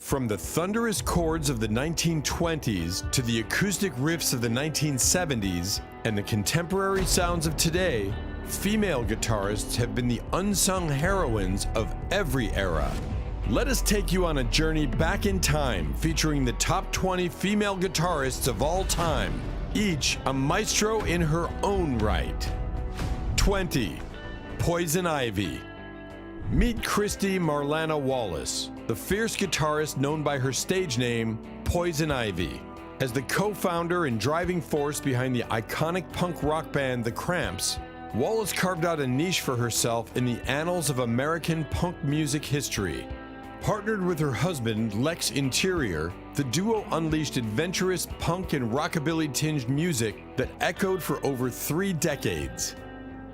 From the thunderous chords of the 1920s to the acoustic riffs of the 1970s and the contemporary sounds of today, female guitarists have been the unsung heroines of every era. Let us take you on a journey back in time featuring the top 20 female guitarists of all time, each a maestro in her own right. 20. Poison Ivy. Meet Christy Marlana Wallace, the fierce guitarist known by her stage name, Poison Ivy. As the co-founder and driving force behind the iconic punk rock band The Cramps, Wallace carved out a niche for herself in the annals of American punk music history. Partnered with her husband, Lex Interior, the duo unleashed adventurous punk and rockabilly-tinged music that echoed for over 3 decades.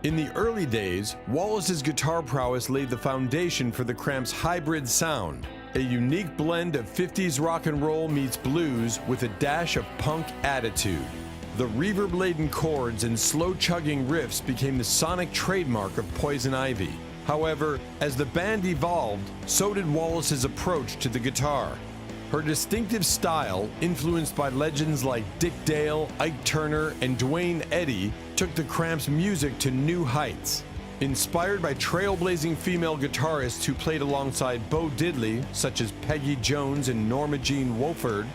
In the early days, Wallace's guitar prowess laid the foundation for the Cramps' hybrid sound, a unique blend of 50s rock and roll meets blues with a dash of punk attitude. The reverb-laden chords and slow-chugging riffs became the sonic trademark of Poison Ivy. However, as the band evolved, so did Wallace's approach to the guitar. Her distinctive style, influenced by legends like Dick Dale, Ike Turner, and Duane Eddy, took the Cramps' music to new heights. Inspired by trailblazing female guitarists who played alongside Bo Diddley, such as Peggy Jones and Norma Jean Wolford,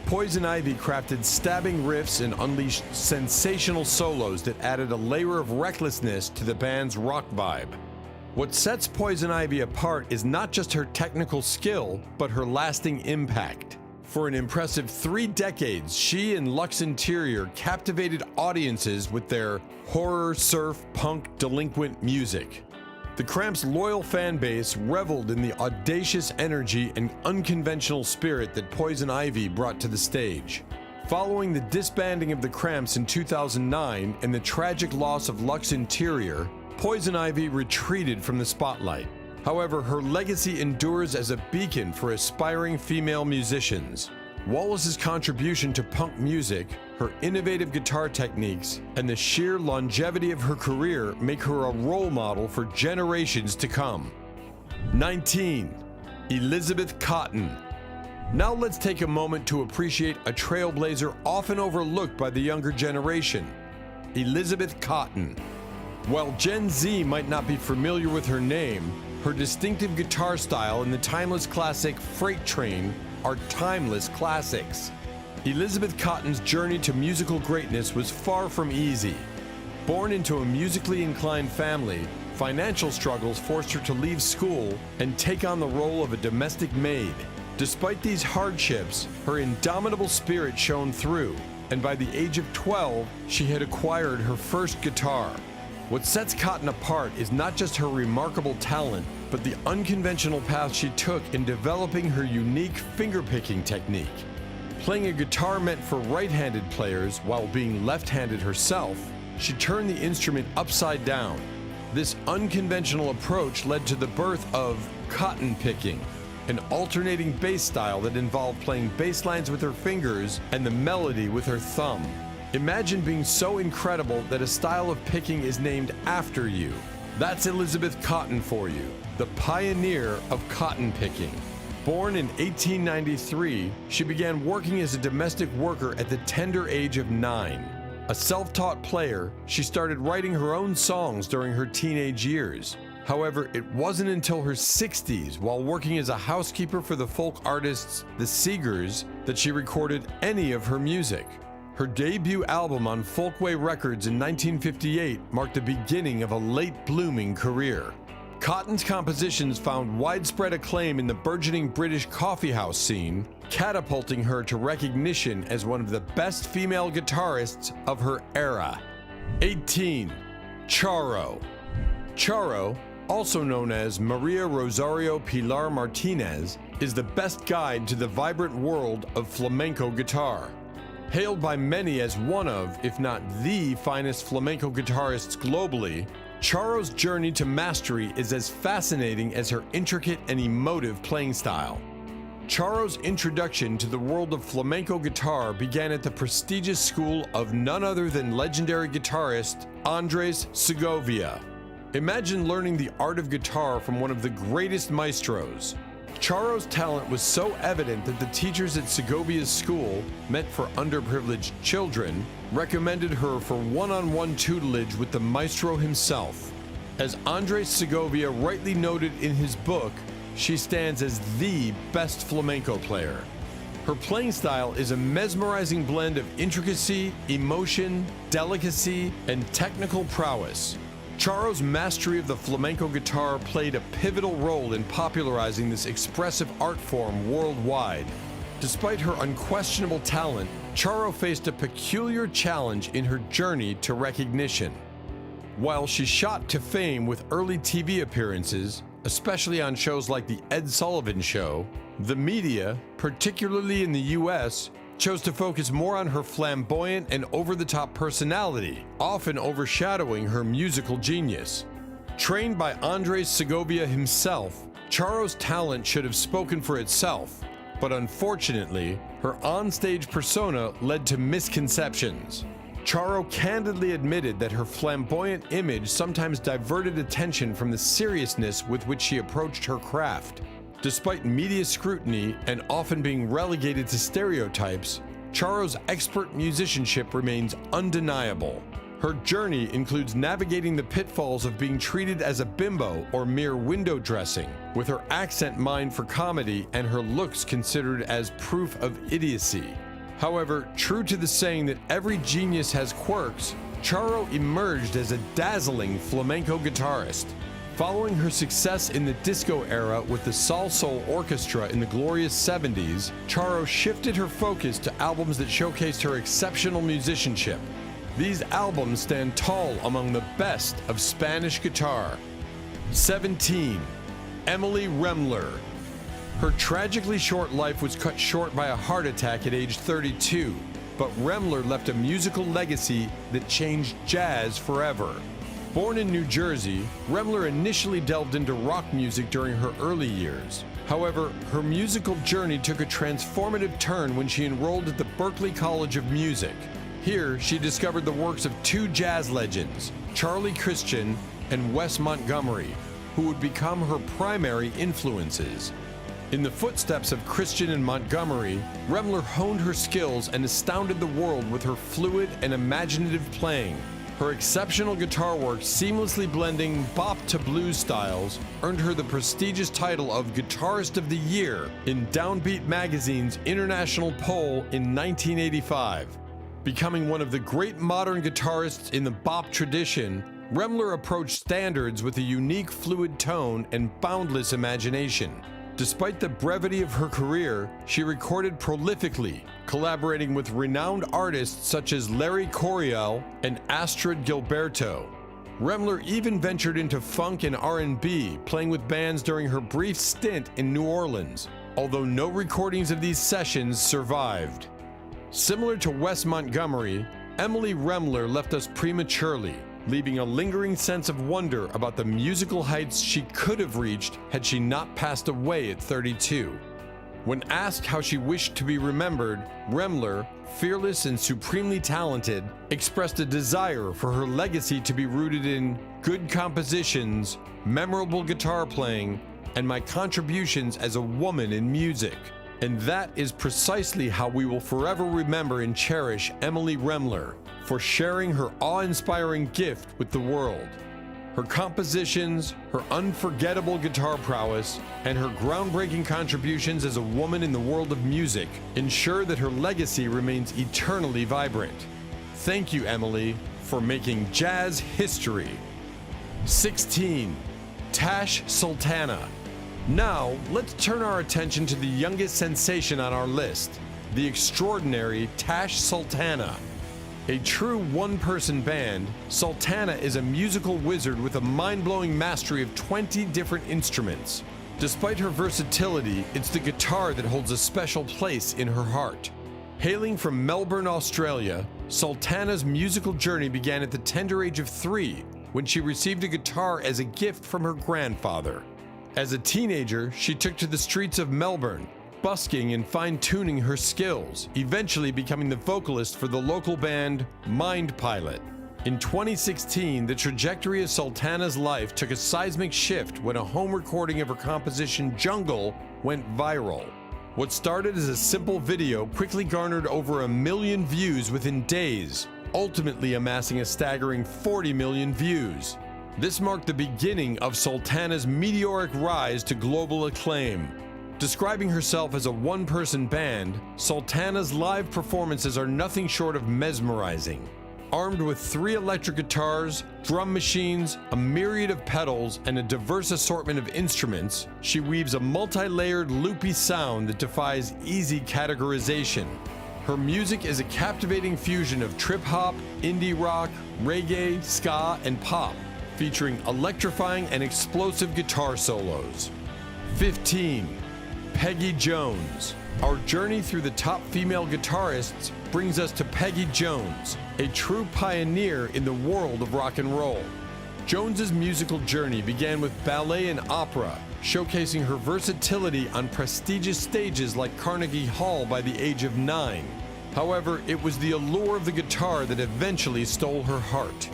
Poison Ivy crafted stabbing riffs and unleashed sensational solos that added a layer of recklessness to the band's rock vibe. What sets Poison Ivy apart is not just her technical skill, but her lasting impact. For an impressive 3 decades, she and Lux Interior captivated audiences with their horror, surf, punk, delinquent music. The Cramps' loyal fan base reveled in the audacious energy and unconventional spirit that Poison Ivy brought to the stage. Following the disbanding of the Cramps in 2009 and the tragic loss of Lux Interior, Poison Ivy retreated from the spotlight. However, her legacy endures as a beacon for aspiring female musicians. Wallace's contribution to punk music, her innovative guitar techniques, and the sheer longevity of her career make her a role model for generations to come. 19. Elizabeth Cotten. Now let's take a moment to appreciate a trailblazer often overlooked by the younger generation, Elizabeth Cotten. While Gen Z might not be familiar with her name, her distinctive guitar style and the timeless classic Freight Train are timeless classics. Elizabeth Cotten's journey to musical greatness was far from easy. Born into a musically inclined family, financial struggles forced her to leave school and take on the role of a domestic maid. Despite these hardships, her indomitable spirit shone through, and by the age of 12, she had acquired her first guitar. What sets Cotten apart is not just her remarkable talent, but the unconventional path she took in developing her unique finger-picking technique. Playing a guitar meant for right-handed players while being left-handed herself, she turned the instrument upside down. This unconventional approach led to the birth of cotton picking, an alternating bass style that involved playing bass lines with her fingers and the melody with her thumb. Imagine being so incredible that a style of picking is named after you. That's Elizabeth Cotten for you, the pioneer of cotton picking. Born in 1893, she began working as a domestic worker at the tender age of 9. A self-taught player, she started writing her own songs during her teenage years. However, it wasn't until her 60s, while working as a housekeeper for the folk artists The Seegers, that she recorded any of her music. Her debut album on Folkway Records in 1958 marked the beginning of a late-blooming career. Cotten's compositions found widespread acclaim in the burgeoning British coffeehouse scene, catapulting her to recognition as one of the best female guitarists of her era. 18. Charo. Charo, also known as Maria Rosario Pilar Martinez, is the best guide to the vibrant world of flamenco guitar. Hailed by many as one of, if not the finest flamenco guitarists globally, Charo's journey to mastery is as fascinating as her intricate and emotive playing style. Charo's introduction to the world of flamenco guitar began at the prestigious school of none other than legendary guitarist Andres Segovia. Imagine learning the art of guitar from one of the greatest maestros. Charo's talent was so evident that the teachers at Segovia's school, meant for underprivileged children, recommended her for one-on-one tutelage with the maestro himself. As Andres Segovia rightly noted in his book, she stands as the best flamenco player. Her playing style is a mesmerizing blend of intricacy, emotion, delicacy, and technical prowess. Charo's mastery of the flamenco guitar played a pivotal role in popularizing this expressive art form worldwide. Despite her unquestionable talent, Charo faced a peculiar challenge in her journey to recognition. While she shot to fame with early TV appearances, especially on shows like The Ed Sullivan Show, the media, particularly in the US, chose to focus more on her flamboyant and over-the-top personality, often overshadowing her musical genius. Trained by Andres Segovia himself, Charo's talent should have spoken for itself, but unfortunately, her onstage persona led to misconceptions. Charo candidly admitted that her flamboyant image sometimes diverted attention from the seriousness with which she approached her craft. Despite media scrutiny and often being relegated to stereotypes, Charo's expert musicianship remains undeniable. Her journey includes navigating the pitfalls of being treated as a bimbo or mere window dressing, with her accent mined for comedy and her looks considered as proof of idiocy. However, true to the saying that every genius has quirks, Charo emerged as a dazzling flamenco guitarist. Following her success in the disco era with the Sol Soul Orchestra in the glorious 70s, Charo shifted her focus to albums that showcased her exceptional musicianship. These albums stand tall among the best of Spanish guitar. 17. Emily Remler. Her tragically short life was cut short by a heart attack at age 32, but Remler left a musical legacy that changed jazz forever. Born in New Jersey, Remler initially delved into rock music during her early years. However, her musical journey took a transformative turn when she enrolled at the Berklee College of Music. Here, she discovered the works of two jazz legends, Charlie Christian and Wes Montgomery, who would become her primary influences. In the footsteps of Christian and Montgomery, Remler honed her skills and astounded the world with her fluid and imaginative playing. Her exceptional guitar work, seamlessly blending bop to blues styles, earned her the prestigious title of Guitarist of the Year in Downbeat Magazine's international poll in 1985. Becoming one of the great modern guitarists in the bop tradition, Remler approached standards with a unique fluid tone and boundless imagination. Despite the brevity of her career, she recorded prolifically, collaborating with renowned artists such as Larry Coryell and Astrid Gilberto. Remler even ventured into funk and R&B, playing with bands during her brief stint in New Orleans, although no recordings of these sessions survived. Similar to Wes Montgomery, Emily Remler left us prematurely, leaving a lingering sense of wonder about the musical heights she could have reached had she not passed away at 32. When asked how she wished to be remembered, Remler, fearless and supremely talented, expressed a desire for her legacy to be rooted in good compositions, memorable guitar playing, and my contributions as a woman in music. And that is precisely how we will forever remember and cherish Emily Remler, for sharing her awe-inspiring gift with the world. Her compositions, her unforgettable guitar prowess, and her groundbreaking contributions as a woman in the world of music ensure that her legacy remains eternally vibrant. Thank you, Emily, for making jazz history. 16. Tash Sultana. Now, let's turn our attention to the youngest sensation on our list, the extraordinary Tash Sultana. A true one-person band, Sultana is a musical wizard with a mind-blowing mastery of 20 different instruments. Despite her versatility, it's the guitar that holds a special place in her heart. Hailing from Melbourne, Australia, Sultana's musical journey began at the tender age of 3, when she received a guitar as a gift from her grandfather. As a teenager, she took to the streets of Melbourne, busking and fine-tuning her skills, eventually becoming the vocalist for the local band Mind Pilot. In 2016, the trajectory of Sultana's life took a seismic shift when a home recording of her composition Jungle went viral. What started as a simple video quickly garnered over 1 million views within days, ultimately amassing a staggering 40 million views. This marked the beginning of Sultana's meteoric rise to global acclaim. Describing herself as a one-person band, Sultana's live performances are nothing short of mesmerizing. Armed with 3 electric guitars, drum machines, a myriad of pedals, and a diverse assortment of instruments, she weaves a multi-layered, loopy sound that defies easy categorization. Her music is a captivating fusion of trip-hop, indie rock, reggae, ska, and pop, featuring electrifying and explosive guitar solos. 15. Peggy Jones. Our journey through the top female guitarists brings us to Peggy Jones, a true pioneer in the world of rock and roll. Jones's musical journey began with ballet and opera, showcasing her versatility on prestigious stages like Carnegie Hall by the age of 9. However, it was the allure of the guitar that eventually stole her heart.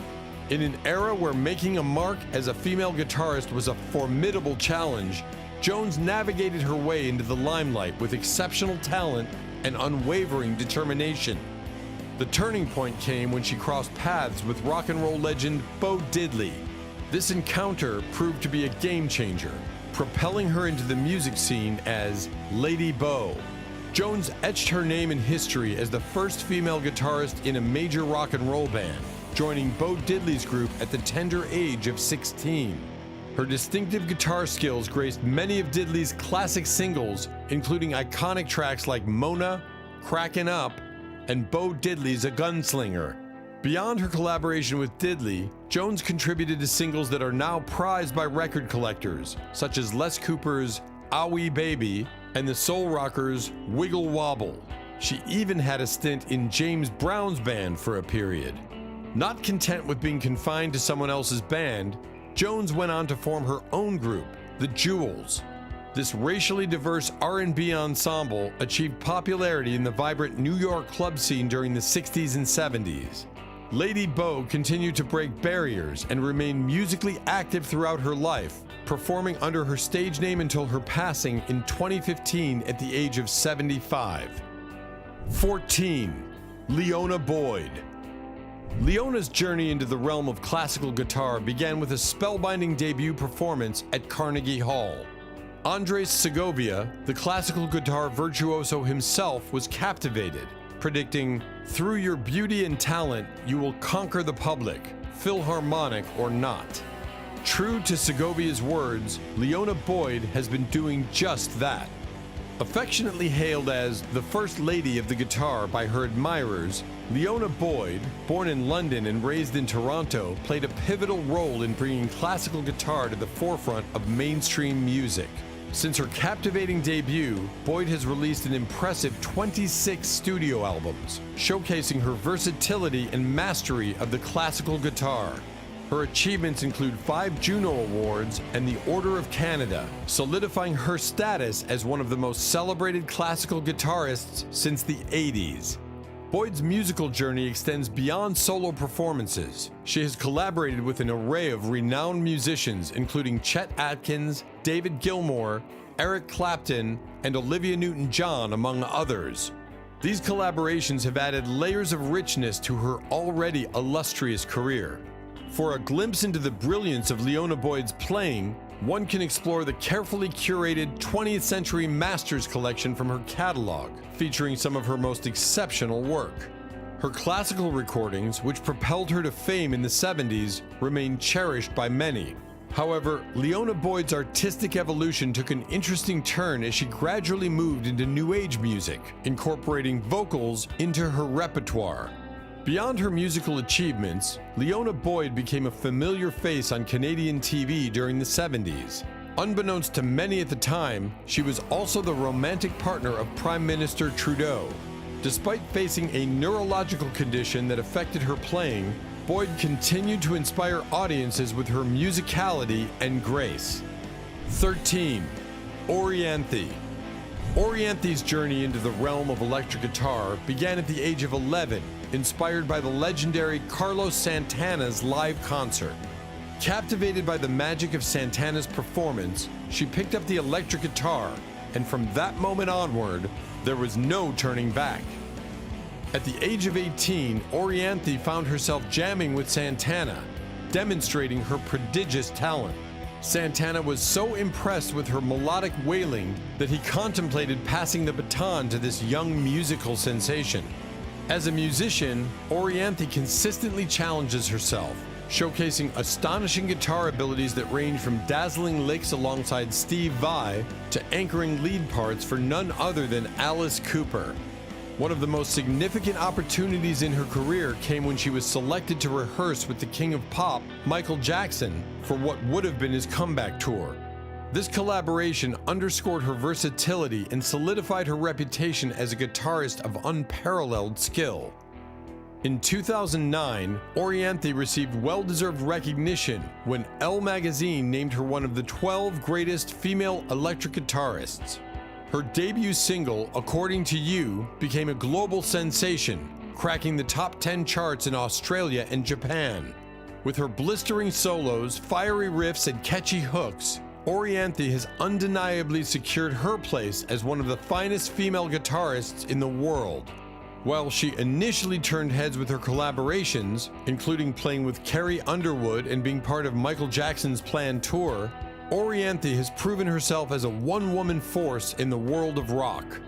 In an era where making a mark as a female guitarist was a formidable challenge, Jones navigated her way into the limelight with exceptional talent and unwavering determination. The turning point came when she crossed paths with rock and roll legend Bo Diddley. This encounter proved to be a game changer, propelling her into the music scene as Lady Bo. Jones etched her name in history as the first female guitarist in a major rock and roll band, joining Bo Diddley's group at the tender age of 16. Her distinctive guitar skills graced many of Diddley's classic singles, including iconic tracks like Mona, Crackin' Up, and Bo Diddley's A Gunslinger. Beyond her collaboration with Diddley, Jones contributed to singles that are now prized by record collectors, such as Les Cooper's Owie Baby and the soul rockers Wiggle Wobble. She even had a stint in James Brown's band for a period. Not content with being confined to someone else's band, Jones went on to form her own group, the Jewels. This racially diverse R&B ensemble achieved popularity in the vibrant New York club scene during the 60s and 70s. Lady Bo continued to break barriers and remain musically active throughout her life, performing under her stage name until her passing in 2015 at the age of 75. 14. Liona Boyd. Leona's journey into the realm of classical guitar began with a spellbinding debut performance at Carnegie Hall. Andres Segovia, the classical guitar virtuoso himself, was captivated, predicting, "Through your beauty and talent, you will conquer the public, philharmonic or not." True to Segovia's words, Liona Boyd has been doing just that. Affectionately hailed as the First Lady of the Guitar by her admirers, Liona Boyd, born in London and raised in Toronto, played a pivotal role in bringing classical guitar to the forefront of mainstream music. Since her captivating debut, Boyd has released an impressive 26 studio albums, showcasing her versatility and mastery of the classical guitar. Her achievements include 5 Juno Awards and the Order of Canada, solidifying her status as one of the most celebrated classical guitarists since the 80s. Boyd's musical journey extends beyond solo performances. She has collaborated with an array of renowned musicians, including Chet Atkins, David Gilmour, Eric Clapton, and Olivia Newton-John, among others. These collaborations have added layers of richness to her already illustrious career. For a glimpse into the brilliance of Liona Boyd's playing, one can explore the carefully curated 20th Century Masters collection from her catalog, featuring some of her most exceptional work. Her classical recordings, which propelled her to fame in the 70s, remain cherished by many. However, Liona Boyd's artistic evolution took an interesting turn as she gradually moved into New Age music, incorporating vocals into her repertoire. Beyond her musical achievements, Liona Boyd became a familiar face on Canadian TV during the 70s. Unbeknownst to many at the time, she was also the romantic partner of Prime Minister Trudeau. Despite facing a neurological condition that affected her playing, Boyd continued to inspire audiences with her musicality and grace. 13. Orianthi. Orianthi's journey into the realm of electric guitar began at the age of 11, inspired by the legendary Carlos Santana's live concert. Captivated by the magic of Santana's performance, she picked up the electric guitar, and from that moment onward, there was no turning back. At the age of 18, Orianthi found herself jamming with Santana, demonstrating her prodigious talent. Santana was so impressed with her melodic wailing that he contemplated passing the baton to this young musical sensation. As a musician, Orianthi consistently challenges herself, showcasing astonishing guitar abilities that range from dazzling licks alongside Steve Vai to anchoring lead parts for none other than Alice Cooper. One of the most significant opportunities in her career came when she was selected to rehearse with the King of Pop, Michael Jackson, for what would have been his comeback tour. This collaboration underscored her versatility and solidified her reputation as a guitarist of unparalleled skill. In 2009, Orianthi received well-deserved recognition when Elle magazine named her one of the 12 greatest female electric guitarists. Her debut single, According to You, became a global sensation, cracking the top 10 charts in Australia and Japan. With her blistering solos, fiery riffs, and catchy hooks, Orianthi has undeniably secured her place as one of the finest female guitarists in the world. While she initially turned heads with her collaborations, including playing with Carrie Underwood and being part of Michael Jackson's planned tour, Orianthi has proven herself as a one-woman force in the world of rock.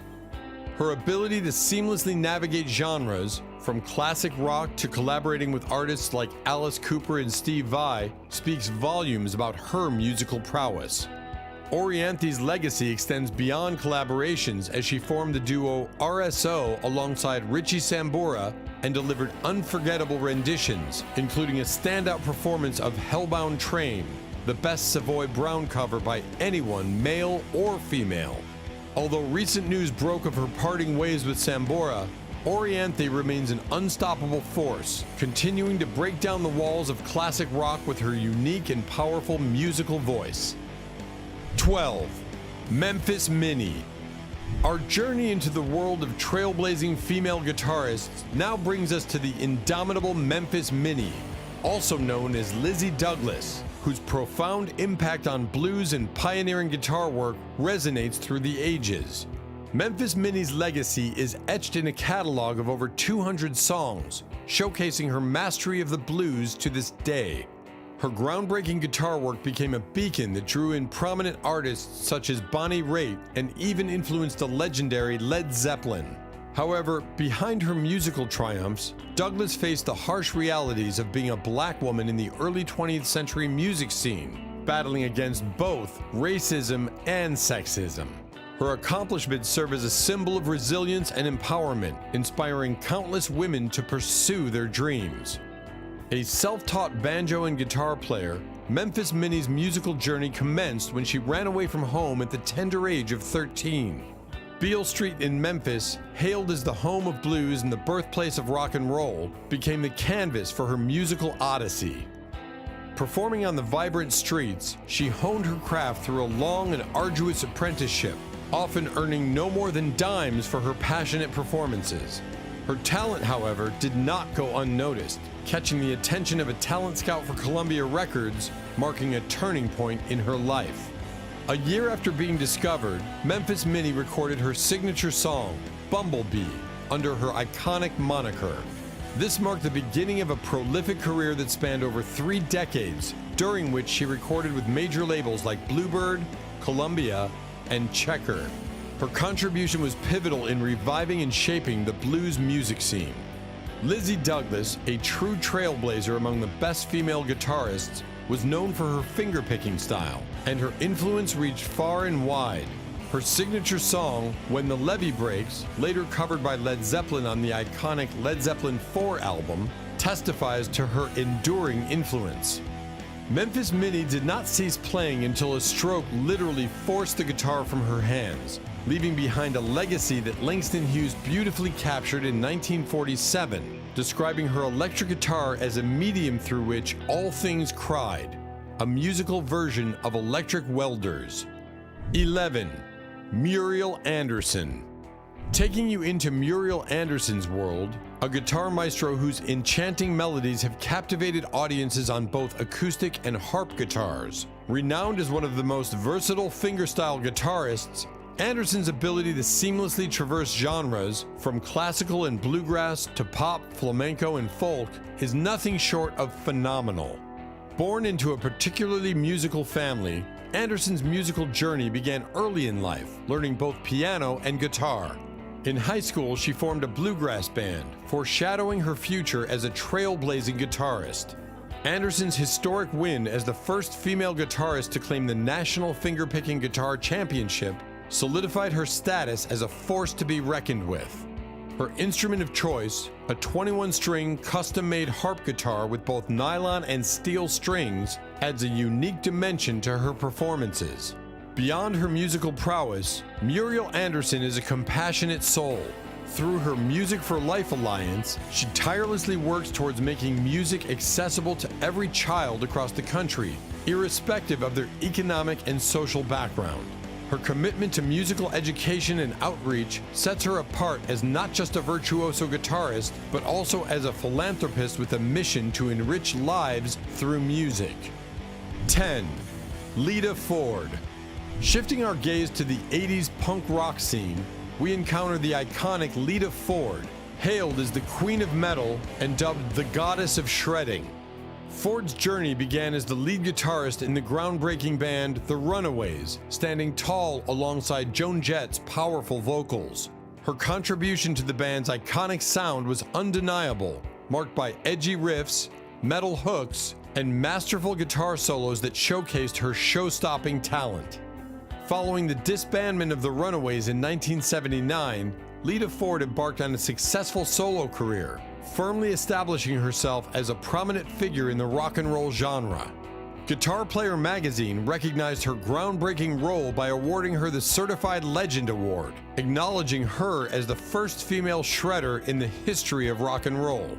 Her ability to seamlessly navigate genres, from classic rock to collaborating with artists like Alice Cooper and Steve Vai, speaks volumes about her musical prowess. Orianthi's legacy extends beyond collaborations as she formed the duo RSO alongside Richie Sambora and delivered unforgettable renditions, including a standout performance of Hellbound Train, the best Savoy Brown cover by anyone, male or female. Although recent news broke of her parting ways with Sambora, Orianthi remains an unstoppable force, continuing to break down the walls of classic rock with her unique and powerful musical voice. 12. Memphis Minnie. Our journey into the world of trailblazing female guitarists now brings us to the indomitable Memphis Minnie, also known as Lizzie Douglas, whose profound impact on blues and pioneering guitar work resonates through the ages. Memphis Minnie's legacy is etched in a catalog of over 200 songs, showcasing her mastery of the blues to this day. Her groundbreaking guitar work became a beacon that drew in prominent artists such as Bonnie Raitt and even influenced the legendary Led Zeppelin. However, behind her musical triumphs, Douglas faced the harsh realities of being a black woman in the early 20th century music scene, battling against both racism and sexism. Her accomplishments serve as a symbol of resilience and empowerment, inspiring countless women to pursue their dreams. A self-taught banjo and guitar player, Memphis Minnie's musical journey commenced when she ran away from home at the tender age of 13. Beale Street in Memphis, hailed as the home of blues and the birthplace of rock and roll, became the canvas for her musical odyssey. Performing on the vibrant streets, she honed her craft through a long and arduous apprenticeship, often earning no more than dimes for her passionate performances. Her talent, however, did not go unnoticed, catching the attention of a talent scout for Columbia Records, marking a turning point in her life. A year after being discovered, Memphis Minnie recorded her signature song, Bumblebee, under her iconic moniker. This marked the beginning of a prolific career that spanned over 3 decades, during which she recorded with major labels like Bluebird, Columbia, and Checker. Her contribution was pivotal in reviving and shaping the blues music scene. Lizzie Douglas, a true trailblazer among the best female guitarists, was known for her finger-picking style, and her influence reached far and wide. Her signature song, When the Levee Breaks, later covered by Led Zeppelin on the iconic Led Zeppelin IV album, testifies to her enduring influence. Memphis Minnie did not cease playing until a stroke literally forced the guitar from her hands, leaving behind a legacy that Langston Hughes beautifully captured in 1947, describing her electric guitar as a medium through which all things cried, a musical version of Electric Welders. 11. Muriel Anderson. Taking you into Muriel Anderson's world, a guitar maestro whose enchanting melodies have captivated audiences on both acoustic and harp guitars. Renowned as one of the most versatile fingerstyle guitarists, Anderson's ability to seamlessly traverse genres, from classical and bluegrass to pop, flamenco, and folk, is nothing short of phenomenal. Born into a particularly musical family, Anderson's musical journey began early in life, learning both piano and guitar. In high school, she formed a bluegrass band, foreshadowing her future as a trailblazing guitarist. Anderson's historic win as the first female guitarist to claim the National Fingerpicking Guitar Championship solidified her status as a force to be reckoned with. Her instrument of choice, a 21-string custom-made harp guitar with both nylon and steel strings, adds a unique dimension to her performances. Beyond her musical prowess, Muriel Anderson is a compassionate soul. Through her Music for Life Alliance, she tirelessly works towards making music accessible to every child across the country, irrespective of their economic and social background. Her commitment to musical education and outreach sets her apart as not just a virtuoso guitarist, but also as a philanthropist with a mission to enrich lives through music. 10. Lita Ford. Shifting our gaze to the 80s punk rock scene, we encounter the iconic Lita Ford, hailed as the Queen of Metal and dubbed the Goddess of Shredding. Ford's journey began as the lead guitarist in the groundbreaking band The Runaways, standing tall alongside Joan Jett's powerful vocals. Her contribution to the band's iconic sound was undeniable, marked by edgy riffs, metal hooks, and masterful guitar solos that showcased her show-stopping talent. Following the disbandment of the Runaways in 1979, Lita Ford embarked on a successful solo career, firmly establishing herself as a prominent figure in the rock and roll genre. Guitar Player magazine recognized her groundbreaking role by awarding her the Certified Legend Award, acknowledging her as the first female shredder in the history of rock and roll.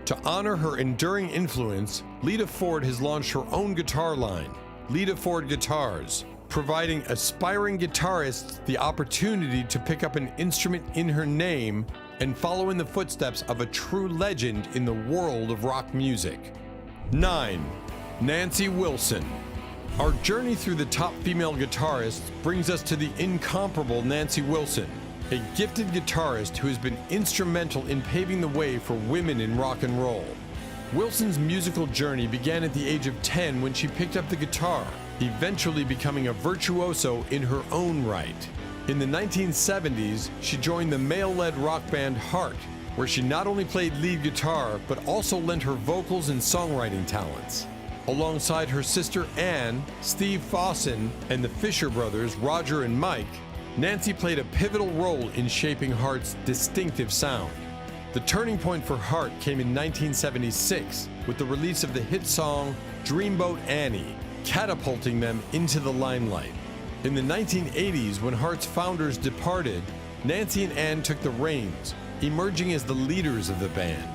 To honor her enduring influence, Lita Ford has launched her own guitar line, Lita Ford Guitars, providing aspiring guitarists the opportunity to pick up an instrument in her name and follow in the footsteps of a true legend in the world of rock music. 9. Nancy Wilson. Our journey through the top female guitarists brings us to the incomparable Nancy Wilson, a gifted guitarist who has been instrumental in paving the way for women in rock and roll. Wilson's musical journey began at the age of 10 when she picked up the guitar, eventually becoming a virtuoso in her own right. In the 1970s, she joined the male-led rock band Heart, where she not only played lead guitar, but also lent her vocals and songwriting talents. Alongside her sister Ann, Steve Fossen, and the Fisher brothers Roger and Mike, Nancy played a pivotal role in shaping Heart's distinctive sound. The turning point for Heart came in 1976 with the release of the hit song Dreamboat Annie, catapulting them into the limelight. In the 1980s, when Heart's founders departed, Nancy and Ann took the reins, emerging as the leaders of the band.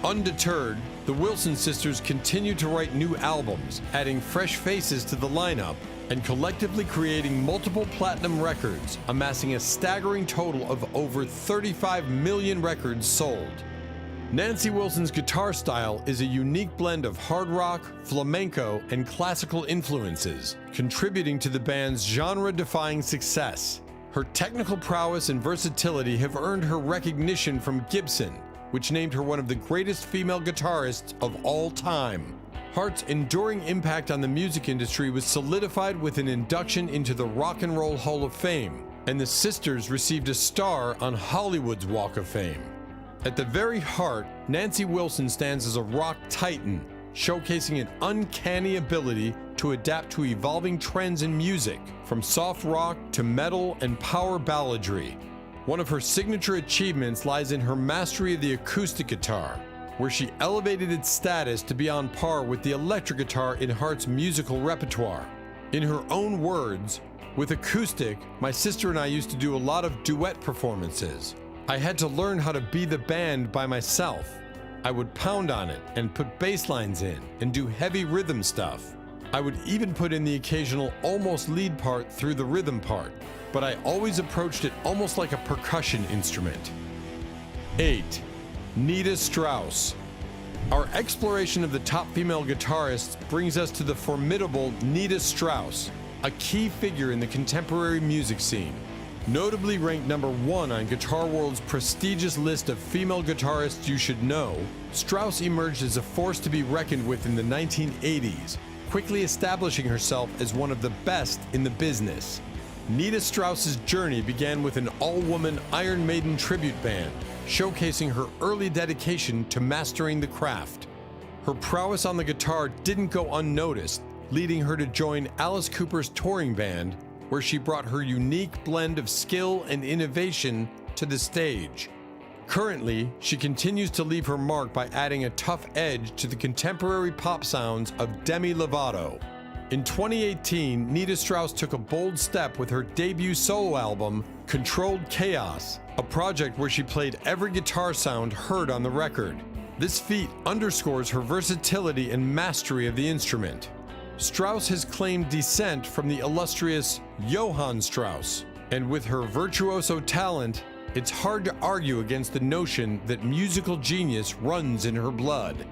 Undeterred, the Wilson sisters continued to write new albums, adding fresh faces to the lineup, and collectively creating multiple platinum records, amassing a staggering total of over 35 million records sold. Nancy Wilson's guitar style is a unique blend of hard rock, flamenco, and classical influences, contributing to the band's genre-defying success. Her technical prowess and versatility have earned her recognition from Gibson, which named her one of the greatest female guitarists of all time. Heart's enduring impact on the music industry was solidified with an induction into the Rock and Roll Hall of Fame, and the sisters received a star on Hollywood's Walk of Fame. At the very heart, Nancy Wilson stands as a rock titan, showcasing an uncanny ability to adapt to evolving trends in music, from soft rock to metal and power balladry. One of her signature achievements lies in her mastery of the acoustic guitar, where she elevated its status to be on par with the electric guitar in Heart's musical repertoire. In her own words, "With acoustic, my sister and I used to do a lot of duet performances. I had to learn how to be the band by myself. I would pound on it and put bass lines in and do heavy rhythm stuff. I would even put in the occasional almost lead part through the rhythm part, but I always approached it almost like a percussion instrument. 8. Nita Strauss. Our exploration of the top female guitarists brings us to the formidable Nita Strauss, a key figure in the contemporary music scene. Notably ranked number 1 on Guitar World's prestigious list of female guitarists you should know, Strauss emerged as a force to be reckoned with in the 1980s, quickly establishing herself as one of the best in the business. Nita Strauss's journey began with an all-woman Iron Maiden tribute band, showcasing her early dedication to mastering the craft. Her prowess on the guitar didn't go unnoticed, leading her to join Alice Cooper's touring band, where she brought her unique blend of skill and innovation to the stage. Currently, she continues to leave her mark by adding a tough edge to the contemporary pop sounds of Demi Lovato. In 2018, Nita Strauss took a bold step with her debut solo album, Controlled Chaos, a project where she played every guitar sound heard on the record. This feat underscores her versatility and mastery of the instrument. Strauss has claimed descent from the illustrious Johann Strauss, and with her virtuoso talent, it's hard to argue against the notion that musical genius runs in her blood.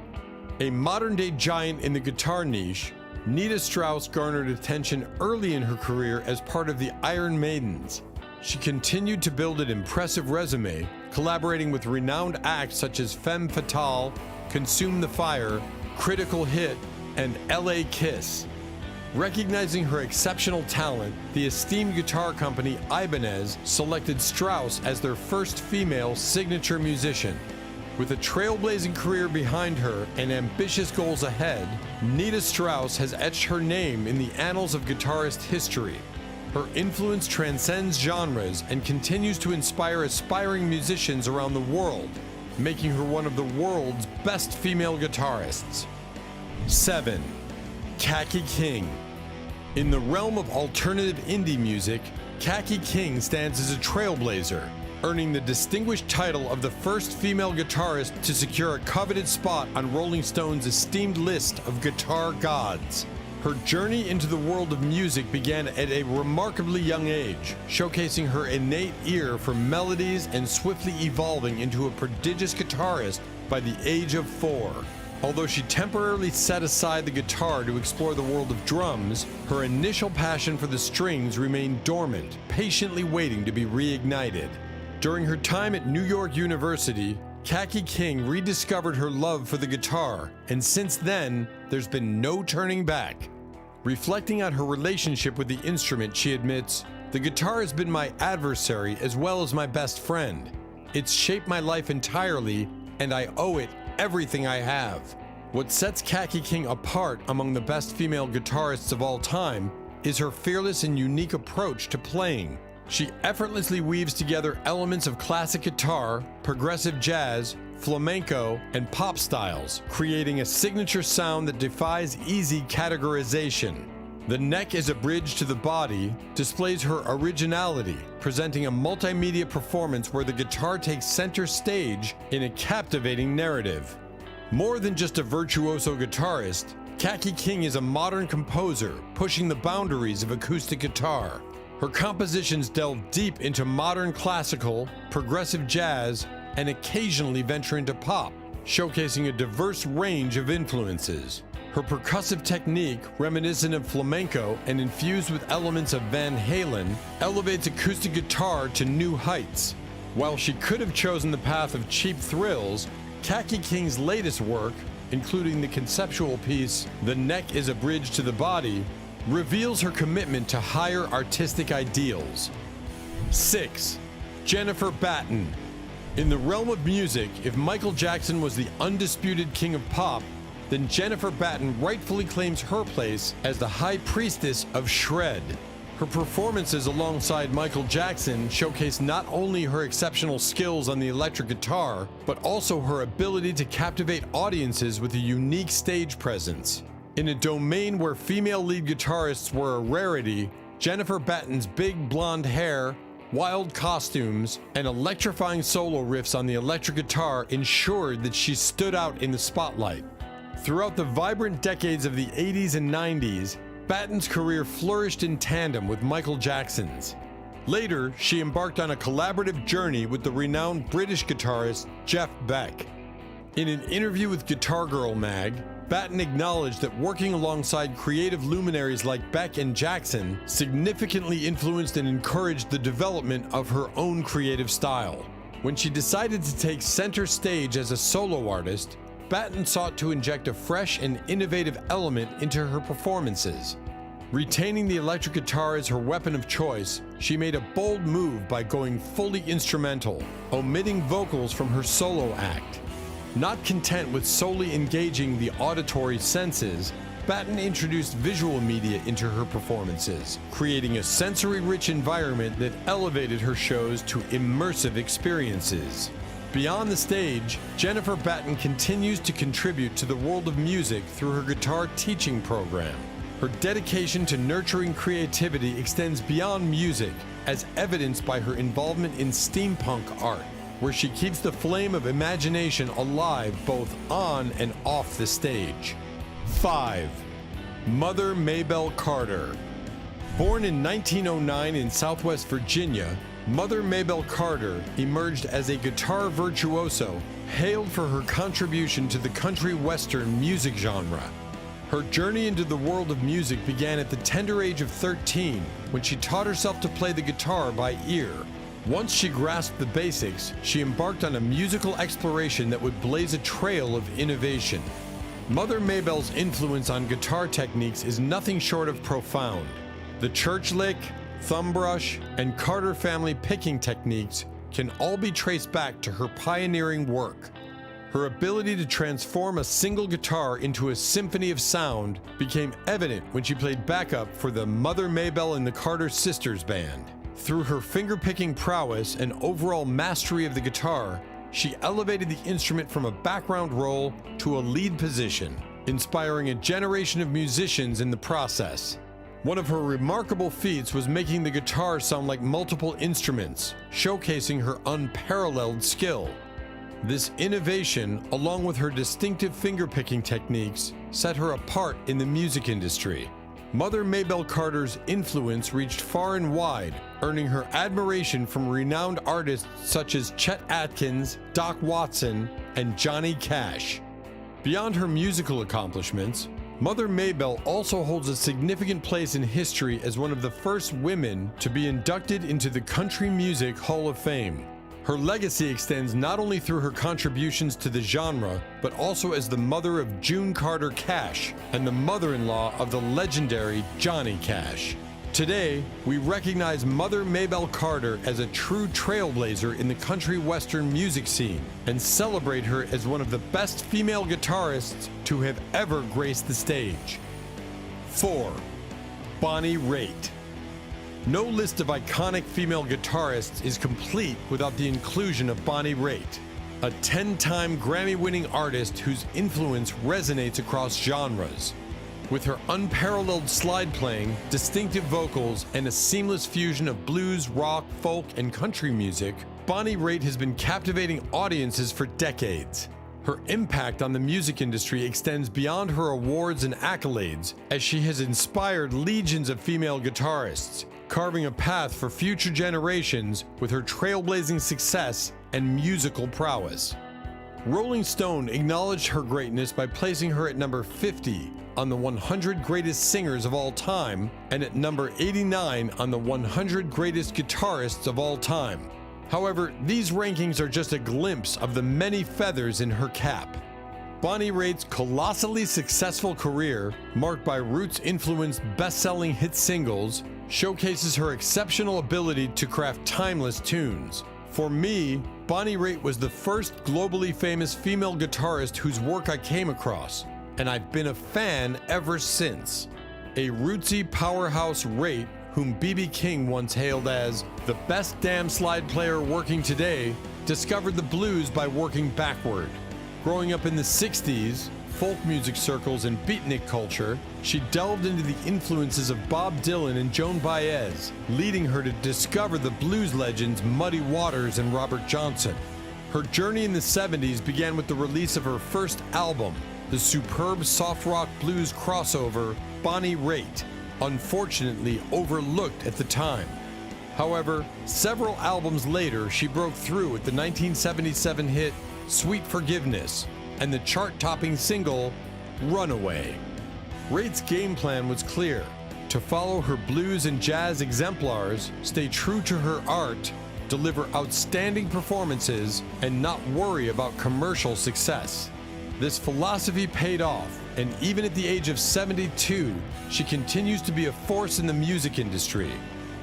A modern-day giant in the guitar niche, Nita Strauss garnered attention early in her career as part of the Iron Maidens. She continued to build an impressive resume, collaborating with renowned acts such as Femme Fatale, Consume the Fire, Critical Hit, and LA Kiss. Recognizing her exceptional talent, the esteemed guitar company Ibanez selected Strauss as their first female signature musician. With a trailblazing career behind her and ambitious goals ahead, Nita Strauss has etched her name in the annals of guitarist history. Her influence transcends genres and continues to inspire aspiring musicians around the world, making her one of the world's best female guitarists. 7. Kaki King. In the realm of alternative indie music, Kaki King stands as a trailblazer, earning the distinguished title of the first female guitarist to secure a coveted spot on Rolling Stone's esteemed list of guitar gods. Her journey into the world of music began at a remarkably young age, showcasing her innate ear for melodies and swiftly evolving into a prodigious guitarist by the age of 4. Although she temporarily set aside the guitar to explore the world of drums, her initial passion for the strings remained dormant, patiently waiting to be reignited. During her time at New York University, Kaki King rediscovered her love for the guitar, and since then, there's been no turning back. Reflecting on her relationship with the instrument, she admits, "The guitar has been my adversary as well as my best friend. It's shaped my life entirely, and I owe it everything I have." What sets Kaki King apart among the best female guitarists of all time is her fearless and unique approach to playing. She effortlessly weaves together elements of classic guitar, progressive jazz, flamenco, and pop styles, creating a signature sound that defies easy categorization. The neck is a bridge to the body, displays her originality, presenting a multimedia performance where the guitar takes center stage in a captivating narrative. More than just a virtuoso guitarist, Kaki King is a modern composer, pushing the boundaries of acoustic guitar. Her compositions delve deep into modern classical, progressive jazz, and occasionally venture into pop, showcasing a diverse range of influences. Her percussive technique, reminiscent of flamenco and infused with elements of Van Halen, elevates acoustic guitar to new heights. While she could have chosen the path of cheap thrills, Kaki King's latest work, including the conceptual piece "The Neck is a Bridge to the Body," reveals her commitment to higher artistic ideals. 6. Jennifer Batten. In the realm of music, if Michael Jackson was the undisputed king of pop, then Jennifer Batten rightfully claims her place as the high priestess of shred. Her performances alongside Michael Jackson showcase not only her exceptional skills on the electric guitar, but also her ability to captivate audiences with a unique stage presence. In a domain where female lead guitarists were a rarity, Jennifer Batten's big blonde hair, wild costumes, and electrifying solo riffs on the electric guitar ensured that she stood out in the spotlight. Throughout the vibrant decades of the 80s and 90s, Batten's career flourished in tandem with Michael Jackson's. Later, she embarked on a collaborative journey with the renowned British guitarist Jeff Beck. In an interview with Guitar Girl mag, Batten acknowledged that working alongside creative luminaries like Beck and Jackson significantly influenced and encouraged the development of her own creative style. When she decided to take center stage as a solo artist, Batten sought to inject a fresh and innovative element into her performances. Retaining the electric guitar as her weapon of choice, she made a bold move by going fully instrumental, omitting vocals from her solo act. Not content with solely engaging the auditory senses, Batten introduced visual media into her performances, creating a sensory-rich environment that elevated her shows to immersive experiences. Beyond the stage, Jennifer Batten continues to contribute to the world of music through her guitar teaching program. Her dedication to nurturing creativity extends beyond music, as evidenced by her involvement in steampunk art, where she keeps the flame of imagination alive both on and off the stage. 5. Mother Maybelle Carter. Born in 1909 in Southwest Virginia, Mother Maybelle Carter emerged as a guitar virtuoso, hailed for her contribution to the country western music genre. Her journey into the world of music began at the tender age of 13, when she taught herself to play the guitar by ear. Once she grasped the basics, she embarked on a musical exploration that would blaze a trail of innovation. Mother Maybelle's influence on guitar techniques is nothing short of profound. The church lick, thumb brush, and Carter family picking techniques can all be traced back to her pioneering work. Her ability to transform a single guitar into a symphony of sound became evident when she played backup for the Mother Maybelle and the Carter Sisters Band. Through her finger-picking prowess and overall mastery of the guitar, she elevated the instrument from a background role to a lead position, inspiring a generation of musicians in the process. One of her remarkable feats was making the guitar sound like multiple instruments, showcasing her unparalleled skill. This innovation, along with her distinctive finger-picking techniques, set her apart in the music industry. Mother Maybelle Carter's influence reached far and wide, earning her admiration from renowned artists such as Chet Atkins, Doc Watson, and Johnny Cash. Beyond her musical accomplishments, Mother Maybelle also holds a significant place in history as one of the first women to be inducted into the Country Music Hall of Fame. Her legacy extends not only through her contributions to the genre, but also as the mother of June Carter Cash and the mother-in-law of the legendary Johnny Cash. Today, we recognize Mother Maybelle Carter as a true trailblazer in the country western music scene and celebrate her as one of the best female guitarists to have ever graced the stage. 4. Bonnie Raitt. No list of iconic female guitarists is complete without the inclusion of Bonnie Raitt, a 10-time Grammy-winning artist whose influence resonates across genres. With her unparalleled slide playing, distinctive vocals, and a seamless fusion of blues, rock, folk, and country music, Bonnie Raitt has been captivating audiences for decades. Her impact on the music industry extends beyond her awards and accolades, as she has inspired legions of female guitarists, carving a path for future generations with her trailblazing success and musical prowess. Rolling Stone acknowledged her greatness by placing her at number 50 on the 100 Greatest Singers of All Time and at number 89 on the 100 Greatest Guitarists of All Time. However, these rankings are just a glimpse of the many feathers in her cap. Bonnie Raitt's colossally successful career, marked by roots-influenced best-selling hit singles, showcases her exceptional ability to craft timeless tunes. For me, Bonnie Raitt was the first globally famous female guitarist whose work I came across, and I've been a fan ever since. A rootsy powerhouse Raitt, whom B.B. King once hailed as the best damn slide player working today, discovered the blues by working backward. Growing up in the 60s, folk music circles and beatnik culture, she delved into the influences of Bob Dylan and Joan Baez, leading her to discover the blues legends Muddy Waters and Robert Johnson. Her journey in the 70s began with the release of her first album, the superb soft rock blues crossover Bonnie Raitt, unfortunately overlooked at the time. However, several albums later, she broke through with the 1977 hit Sweet Forgiveness and the chart-topping single Runaway. Raitt's game plan was clear: to follow her blues and jazz exemplars, stay true to her art, deliver outstanding performances, and not worry about commercial success. This philosophy paid off, and even at the age of 72, she continues to be a force in the music industry.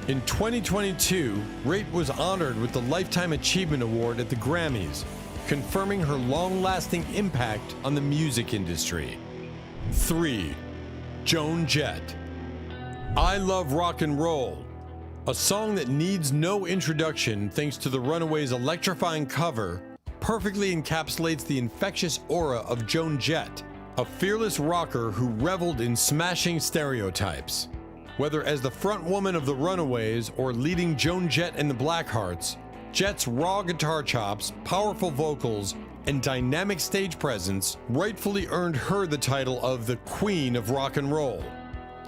In 2022, Raitt was honored with the Lifetime Achievement Award at the Grammys, confirming her long-lasting impact on the music industry. 3. Joan Jett. I Love Rock and Roll, a song that needs no introduction thanks to the Runaways' electrifying cover, perfectly encapsulates the infectious aura of Joan Jett, a fearless rocker who reveled in smashing stereotypes. Whether as the front woman of the Runaways or leading Joan Jett and the Blackhearts, Jett's raw guitar chops, powerful vocals, and dynamic stage presence rightfully earned her the title of the Queen of Rock and Roll.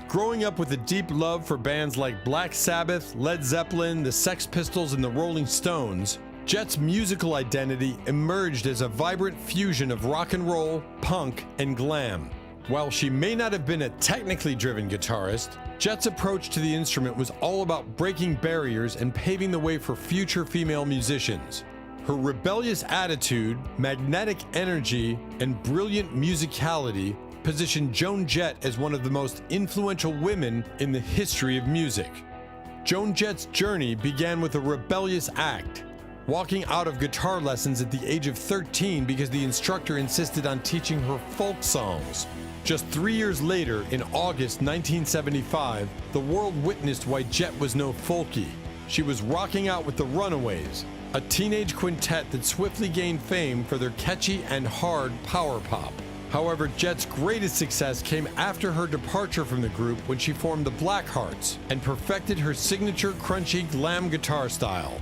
Growing up with a deep love for bands like Black Sabbath, Led Zeppelin, the Sex Pistols, and the Rolling Stones, Jett's musical identity emerged as a vibrant fusion of rock and roll, punk, and glam. While she may not have been a technically driven guitarist, Jett's approach to the instrument was all about breaking barriers and paving the way for future female musicians. Her rebellious attitude, magnetic energy, and brilliant musicality positioned Joan Jett as one of the most influential women in the history of music. Joan Jett's journey began with a rebellious act, walking out of guitar lessons at the age of 13 because the instructor insisted on teaching her folk songs. Just 3 years later, in August 1975, the world witnessed why Jett was no folkie. She was rocking out with the Runaways, a teenage quintet that swiftly gained fame for their catchy and hard power pop. However, Jett's greatest success came after her departure from the group when she formed the Blackhearts and perfected her signature crunchy glam guitar style.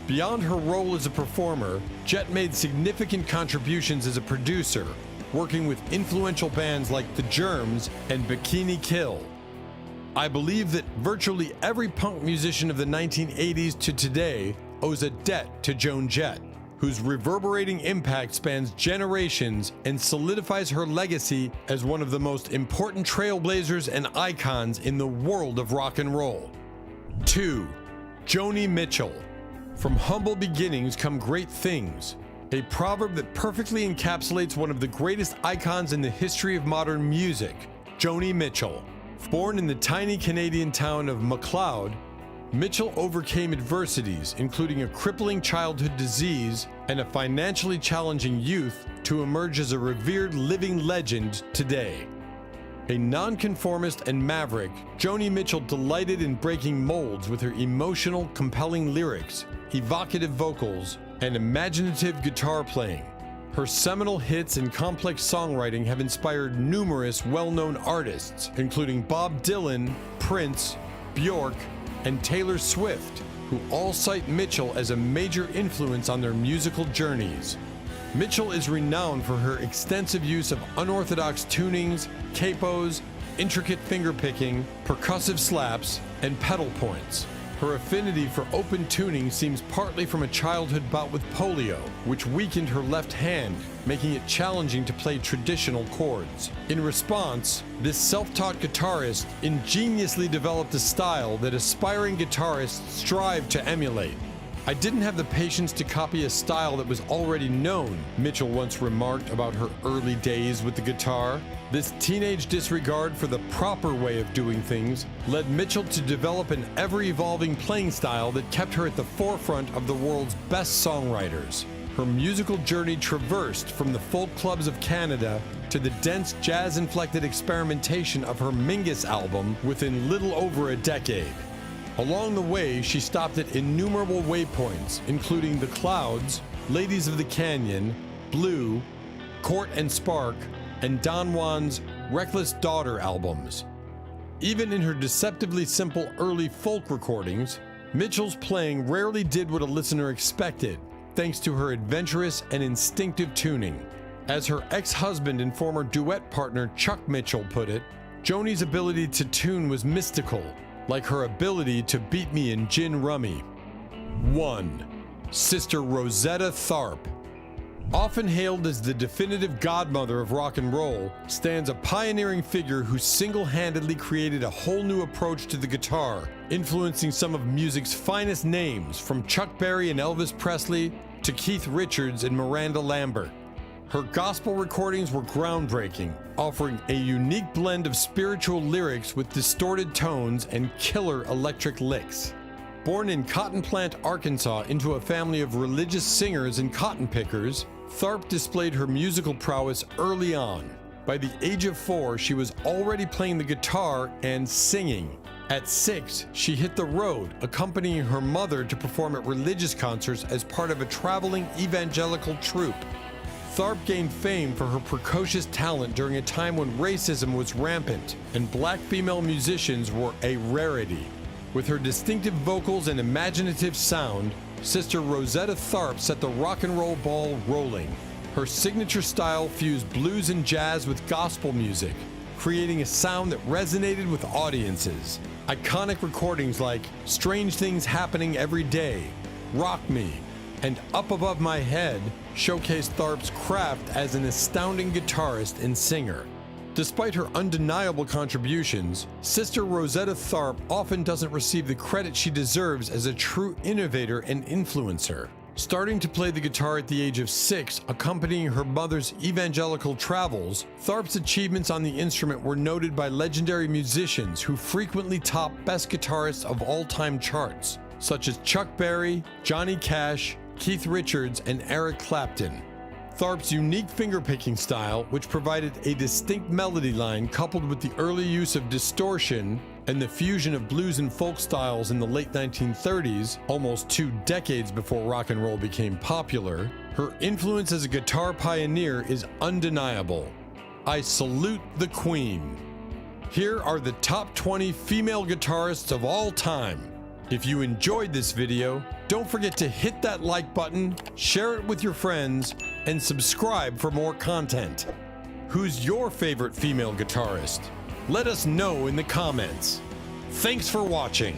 Beyond her role as a performer, Jett made significant contributions as a producer, working with influential bands like The Germs and Bikini Kill. I believe that virtually every punk musician of the 1980s to today owes a debt to Joan Jett, whose reverberating impact spans generations and solidifies her legacy as one of the most important trailblazers and icons in the world of rock and roll. 2. Joni Mitchell. From humble beginnings come great things, a proverb that perfectly encapsulates one of the greatest icons in the history of modern music, Joni Mitchell. Born in the tiny Canadian town of Macleod, Mitchell overcame adversities, including a crippling childhood disease and a financially challenging youth, to emerge as a revered living legend today. A nonconformist and maverick, Joni Mitchell delighted in breaking molds with her emotional, compelling lyrics, evocative vocals, and imaginative guitar playing. Her seminal hits and complex songwriting have inspired numerous well-known artists, including Bob Dylan, Prince, Bjork, and Taylor Swift, who all cite Mitchell as a major influence on their musical journeys. Mitchell is renowned for her extensive use of unorthodox tunings, capos, intricate fingerpicking, percussive slaps, and pedal points. Her affinity for open tuning seems partly from a childhood bout with polio, which weakened her left hand, making it challenging to play traditional chords. In response, this self-taught guitarist ingeniously developed a style that aspiring guitarists strive to emulate. "I didn't have the patience to copy a style that was already known," Mitchell once remarked about her early days with the guitar. This teenage disregard for the proper way of doing things led Mitchell to develop an ever-evolving playing style that kept her at the forefront of the world's best songwriters. Her musical journey traversed from the folk clubs of Canada to the dense jazz-inflected experimentation of her Mingus album within little over a decade. Along the way, she stopped at innumerable waypoints, including The Clouds, Ladies of the Canyon, Blue, Court and Spark, and Don Juan's Reckless Daughter albums. Even in her deceptively simple early folk recordings, Mitchell's playing rarely did what a listener expected, thanks to her adventurous and instinctive tuning. As her ex-husband and former duet partner Chuck Mitchell put it, Joni's ability to tune was mystical, like her ability to beat me in gin rummy. 1. Sister Rosetta Tharpe. Often hailed as the definitive godmother of rock and roll, stands a pioneering figure who single-handedly created a whole new approach to the guitar, influencing some of music's finest names, from Chuck Berry and Elvis Presley to Keith Richards and Miranda Lambert. Her gospel recordings were groundbreaking, offering a unique blend of spiritual lyrics with distorted tones and killer electric licks. Born in Cotton Plant, Arkansas, into a family of religious singers and cotton pickers, Tharpe displayed her musical prowess early on. By the age of 4, she was already playing the guitar and singing. At 6, she hit the road, accompanying her mother to perform at religious concerts as part of a traveling evangelical troupe. Tharpe gained fame for her precocious talent during a time when racism was rampant and black female musicians were a rarity. With her distinctive vocals and imaginative sound, Sister Rosetta Tharpe set the rock and roll ball rolling. Her signature style fused blues and jazz with gospel music, creating a sound that resonated with audiences. Iconic recordings like Strange Things Happening Every Day, Rock Me, and Up Above My Head showcased Tharpe's craft as an astounding guitarist and singer. Despite her undeniable contributions, Sister Rosetta Tharpe often doesn't receive the credit she deserves as a true innovator and influencer. Starting to play the guitar at the age of 6, accompanying her mother's evangelical travels, Tharpe's achievements on the instrument were noted by legendary musicians who frequently top Best Guitarists of All-Time charts, such as Chuck Berry, Johnny Cash, Keith Richards, and Eric Clapton. Tharpe's unique fingerpicking style, which provided a distinct melody line coupled with the early use of distortion and the fusion of blues and folk styles in the late 1930s, almost 2 decades before rock and roll became popular, her influence as a guitar pioneer is undeniable. I salute the Queen. Here are the top 20 female guitarists of all time. If you enjoyed this video, don't forget to hit that like button, share it with your friends, and subscribe for more content. Who's your favorite female guitarist? Let us know in the comments. Thanks for watching.